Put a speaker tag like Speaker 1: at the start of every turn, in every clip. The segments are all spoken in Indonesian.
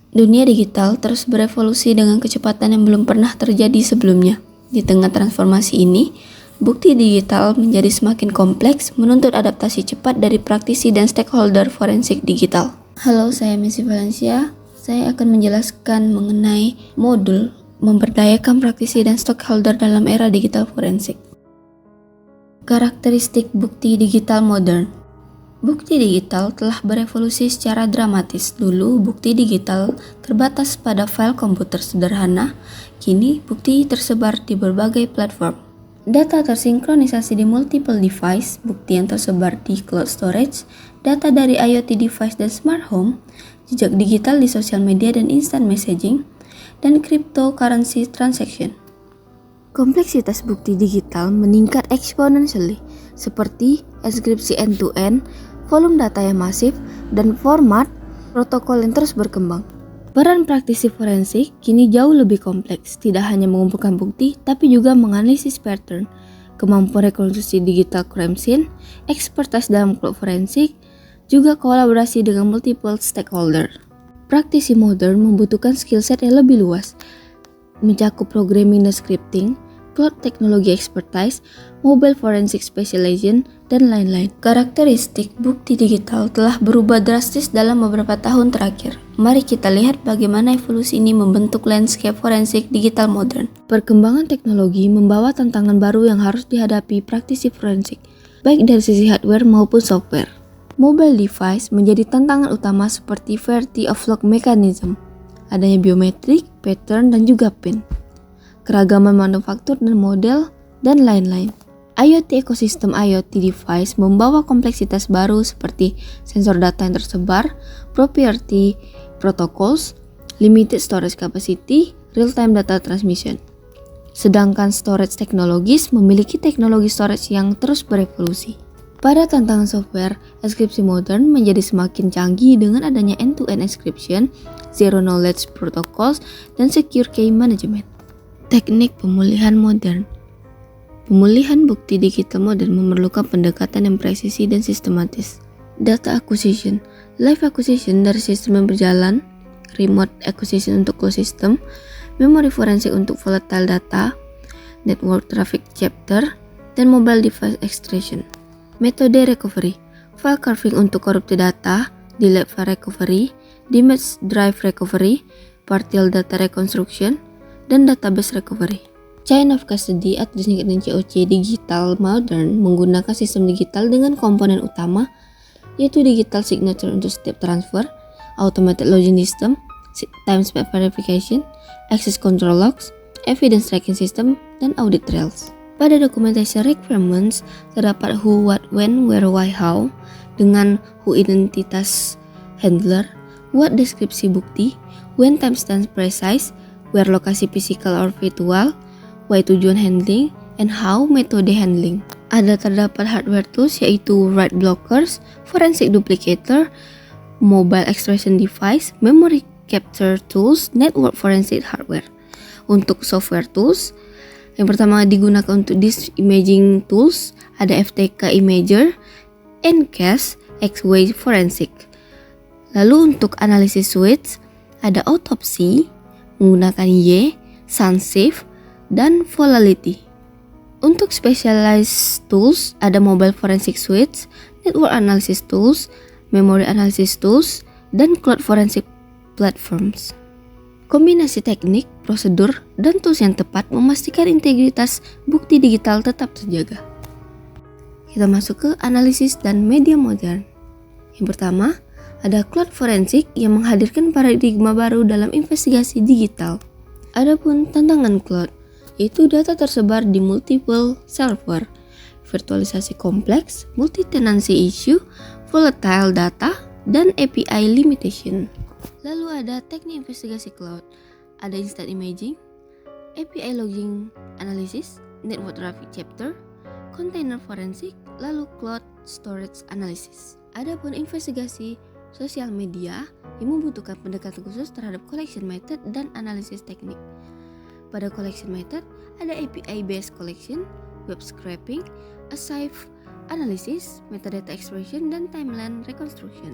Speaker 1: Dunia digital terus berevolusi dengan kecepatan yang belum pernah terjadi sebelumnya. Di tengah transformasi ini, bukti digital menjadi semakin kompleks, menuntut adaptasi cepat dari praktisi dan stakeholder forensik digital. Halo, saya Meysi Falensia. Saya akan menjelaskan mengenai modul memberdayakan praktisi dan stakeholder dalam era digital forensik. Karakteristik bukti digital modern. Bukti digital telah berevolusi secara dramatis. Dulu, bukti digital terbatas pada file komputer sederhana. Kini, bukti tersebar di berbagai platform. Data tersinkronisasi di multiple device, bukti yang tersebar di cloud storage, data dari IoT device dan smart home, jejak digital di sosial media dan instant messaging, dan cryptocurrency transaction. Kompleksitas bukti digital meningkat exponentially, seperti enkripsi end-to-end, volume data yang masif, dan format protokol yang terus berkembang. Peran praktisi forensik kini jauh lebih kompleks, tidak hanya mengumpulkan bukti, tapi juga menganalisis pattern, kemampuan rekonstruksi digital crime scene, ekspertis dalam cloud forensik, juga kolaborasi dengan multiple stakeholder. Praktisi modern membutuhkan skill set yang lebih luas, mencakup programming dan scripting, cloud teknologi expertise, mobile forensic specialization, dan lain-lain. Karakteristik bukti digital telah berubah drastis dalam beberapa tahun terakhir. Mari kita lihat bagaimana evolusi ini membentuk landscape forensik digital modern. Perkembangan teknologi membawa tantangan baru yang harus dihadapi praktisi forensik, baik dari sisi hardware maupun software. Mobile device menjadi tantangan utama seperti variety of lock mechanism, adanya biometrik, pattern, dan juga PIN, keragaman manufaktur dan model, dan lain-lain. IoT ekosistem IoT device membawa kompleksitas baru seperti sensor data yang tersebar, proprietary protocols, limited storage capacity, real-time data transmission. Sedangkan storage teknologis memiliki teknologi storage yang terus berevolusi. Pada tantangan software, enkripsi modern menjadi semakin canggih dengan adanya end-to-end encryption, zero knowledge protocols, dan secure key management. Teknik pemulihan modern. Pemulihan bukti digital modern memerlukan pendekatan yang presisi dan sistematis. Data acquisition, live acquisition dari sistem yang berjalan, remote acquisition untuk closed system, memory forensik untuk volatile data, network traffic chapter, dan mobile device extraction. Metode recovery, file carving untuk corrupted data, delete file recovery, damage drive recovery, partial data reconstruction, dan database recovery. Chain of custody atau disingkatkan COC digital modern menggunakan sistem digital dengan komponen utama yaitu digital signature untuk setiap transfer, automated login system, timestamp verification, access control logs, evidence tracking system, dan audit trails. Pada dokumentasi requirements terdapat who, what, when, where, why, how dengan who identitas handler, what deskripsi bukti, when timestamp precise, where lokasi physical or virtual, why tujuan handling, and how metode handling. Ada terdapat hardware tools yaitu write blockers, forensic duplicator, mobile extraction device, memory capture tools, network forensic hardware. Untuk software tools, yang pertama digunakan untuk disk imaging tools, ada FTK Imager, Ncast, X-Way Forensic. Lalu untuk analisis suites, ada Autopsy, menggunakan Y, SunSafe, dan Volatility. Untuk specialized tools, ada mobile forensic suites, network analysis tools, memory analysis tools, dan cloud forensic platforms. Kombinasi teknik, prosedur, dan tools yang tepat memastikan integritas bukti digital tetap terjaga. Kita masuk ke analisis dan media modern. Yang pertama, ada cloud forensik yang menghadirkan paradigma baru dalam investigasi digital. Adapun tantangan cloud, yaitu data tersebar di multiple server, virtualisasi kompleks, multi-tenancy issue, volatile data, dan API limitation. Lalu ada teknik investigasi cloud, ada instant imaging, API logging analysis, network traffic chapter, container forensik, lalu cloud storage analysis. Adapun investigasi sosial media yang membutuhkan pendekatan khusus terhadap collection method dan analisis teknik. Pada collection method, ada API-based collection, web scraping, archive analysis, metadata extraction, dan timeline reconstruction.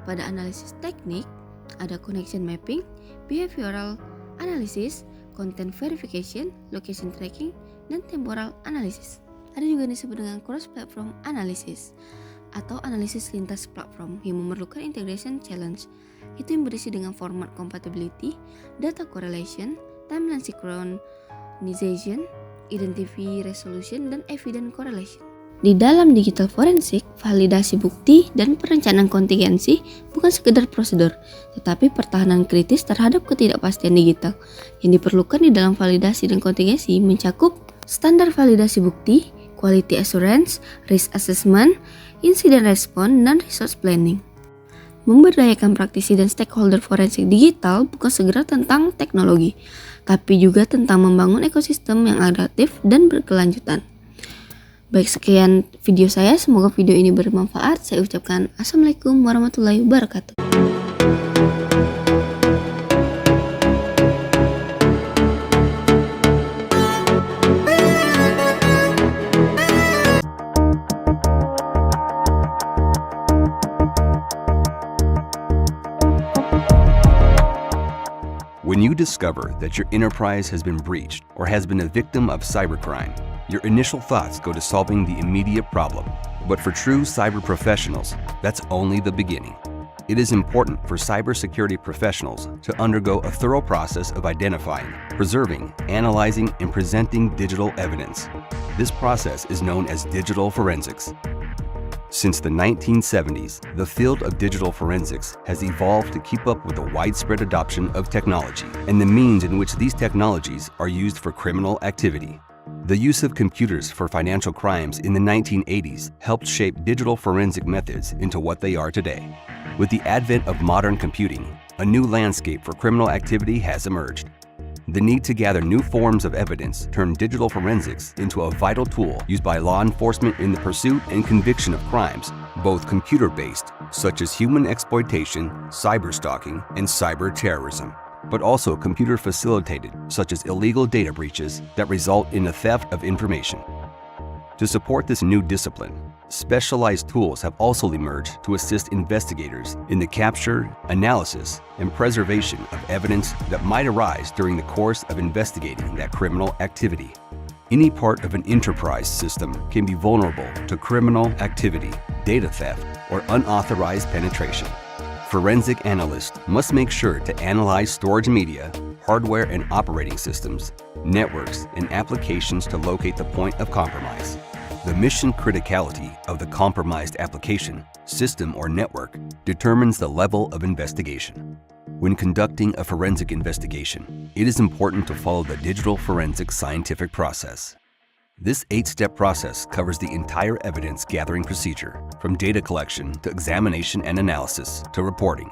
Speaker 1: Pada analisis teknik, Ada connection mapping, behavioral analysis, content verification, location tracking, dan temporal analysis. Ada juga yang disebut dengan cross-platform analysis atau analisis lintas platform yang memerlukan integration challenge. Itu yang berisi dengan format compatibility, data correlation, timeline synchronization, identity resolution, dan evidence correlation. Di dalam digital forensik, validasi bukti dan perencanaan kontingensi bukan sekedar prosedur, tetapi pertahanan kritis terhadap ketidakpastian digital. Yang diperlukan di dalam validasi dan kontingensi mencakup standar validasi bukti, quality assurance, risk assessment, incident response, dan resource planning. Memberdayakan praktisi dan stakeholder forensik digital bukan segera tentang teknologi, tapi juga tentang membangun ekosistem yang adaptif dan berkelanjutan. Baik, sekian video saya. Semoga video ini bermanfaat. Saya ucapkan Assalamualaikum warahmatullahi wabarakatuh.
Speaker 2: When you discover that your enterprise has been breached or has been a victim of cybercrime, your initial thoughts go to solving the immediate problem. But for true cyber professionals, that's only the beginning. It is important for cybersecurity professionals to undergo a thorough process of identifying, preserving, analyzing, and presenting digital evidence. This process is known as digital forensics. Since the 1970s, the field of digital forensics has evolved to keep up with the widespread adoption of technology and the means in which these technologies are used for criminal activity. The use of computers for financial crimes in the 1980s helped shape digital forensic methods into what they are today. With the advent of modern computing, a new landscape for criminal activity has emerged. The need to gather new forms of evidence turned digital forensics into a vital tool used by law enforcement in the pursuit and conviction of crimes, both computer-based, such as human exploitation, cyberstalking, and cyber terrorism, but also computer-facilitated, such as illegal data breaches that result in the theft of information. To support this new discipline, specialized tools have also emerged to assist investigators in the capture, analysis, and preservation of evidence that might arise during the course of investigating that criminal activity. Any part of an enterprise system can be vulnerable to criminal activity, data theft, or unauthorized penetration. Forensic analysts must make sure to analyze storage media, hardware and operating systems, networks, and applications to locate the point of compromise. The mission criticality of the compromised application, system, or network determines the level of investigation. When conducting a forensic investigation, it is important to follow the digital forensic scientific process. This 8-step process covers the entire evidence gathering procedure, from data collection to examination and analysis to reporting.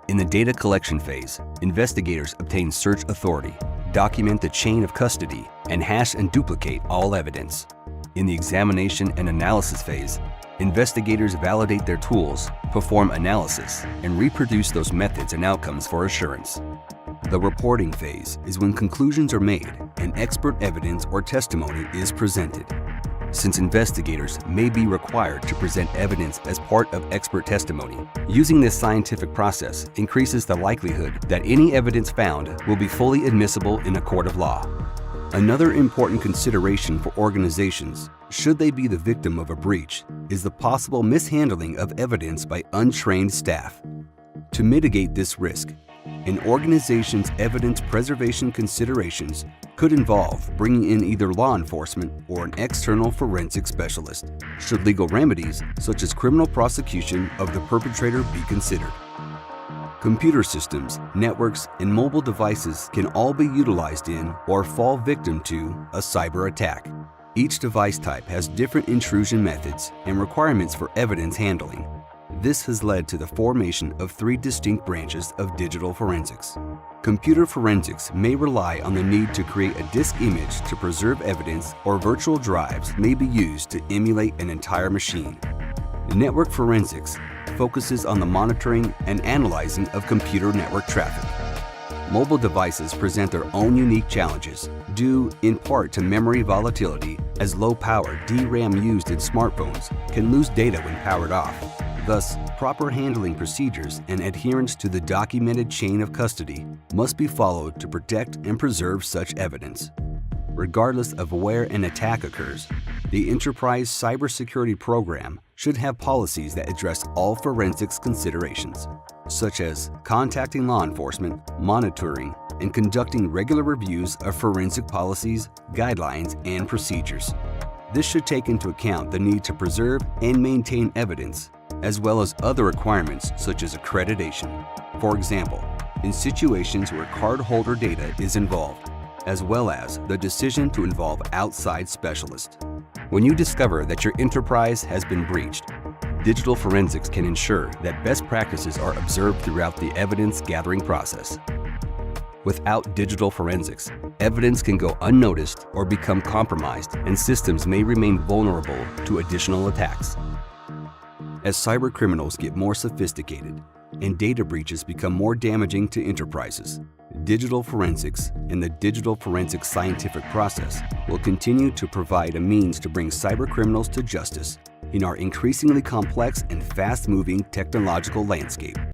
Speaker 2: In the data collection phase, investigators obtain search authority, document the chain of custody, and hash and duplicate all evidence. In the examination and analysis phase, investigators validate their tools, perform analysis, and reproduce those methods and outcomes for assurance. The reporting phase is when conclusions are made and expert evidence or testimony is presented. Since investigators may be required to present evidence as part of expert testimony, using this scientific process increases the likelihood that any evidence found will be fully admissible in a court of law. Another important consideration for organizations, should they be the victim of a breach, is the possible mishandling of evidence by untrained staff. To mitigate this risk, an organization's evidence preservation considerations could involve bringing in either law enforcement or an external forensic specialist, should legal remedies such as criminal prosecution of the perpetrator be considered. Computer systems, networks, and mobile devices can all be utilized in or fall victim to a cyber attack. Each device type has different intrusion methods and requirements for evidence handling. This has led to the formation of 3 distinct branches of digital forensics. Computer forensics may rely on the need to create a disk image to preserve evidence, or virtual drives may be used to emulate an entire machine. Network forensics focuses on the monitoring and analyzing of computer network traffic. Mobile devices present their own unique challenges, due in part to memory volatility, as low-power DRAM used in smartphones can lose data when powered off. Thus, proper handling procedures and adherence to the documented chain of custody must be followed to protect and preserve such evidence. Regardless of where an attack occurs, the enterprise cybersecurity program should have policies that address all forensics considerations, such as contacting law enforcement, monitoring, and conducting regular reviews of forensic policies, guidelines, and procedures. This should take into account the need to preserve and maintain evidence, as well as other requirements such as accreditation. For example, in situations where cardholder data is involved, as well as the decision to involve outside specialists. When you discover that your enterprise has been breached, digital forensics can ensure that best practices are observed throughout the evidence gathering process. Without digital forensics, evidence can go unnoticed or become compromised, and systems may remain vulnerable to additional attacks. As cybercriminals get more sophisticated and data breaches become more damaging to enterprises, digital forensics and the digital forensics scientific process will continue to provide a means to bring cybercriminals to justice in our increasingly complex and fast-moving technological landscape.